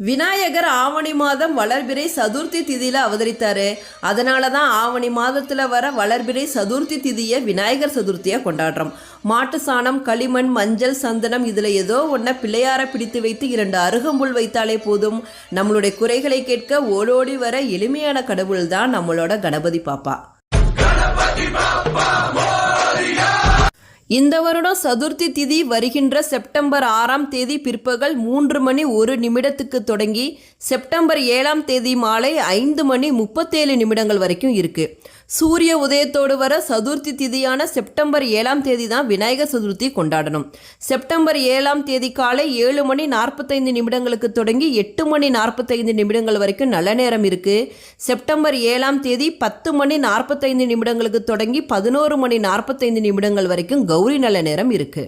விநாயகர் ஆவணி மாதம் வளர்பிறை சதுர்த்தி திதியில் அவதரித்தார். அதனால தான் ஆவணி மாதத்தில் வர வளர்பிறை சதுர்த்தி திதியை விநாயகர் சதுர்த்தியாக கொண்டாடுறோம். மாட்டு சாணம், களிமண், மஞ்சள், சந்தனம் இதில் ஏதோ ஒன்றை பிள்ளையாரை பிடித்து வைத்து 2 அருகம்புல் வைத்தாலே போதும். நம்மளுடைய குறைகளை கேட்க ஓடோடி வர எளிமையான கடவுள் தான் நம்மளோட கணபதி பாப்பா. இந்த வருடம் சதுர்த்தி திதி வருகின்ற செப்டம்பர் 6ஆம் தேதி பிற்பகல் 3:01 தொடங்கி செப்டம்பர் 7ஆம் தேதி மாலை 5:37 வரைக்கும் இருக்கு. சூரிய உதயத்தோடு வர சதுர்த்தி திதியான செப்டம்பர் 7ஆம் தேதி தான் விநாயகர் சதுர்த்தி கொண்டாடணும். செப்டம்பர் 7ஆம் தேதி காலை 7:45 தொடங்கி 8:45 வரைக்கும் நல்ல நேரம் இருக்கு. செப்டம்பர் 7ஆம் தேதி 10:45 தொடங்கி 11:45 வரைக்கும் கௌரி நல்ல நேரம் இருக்கு.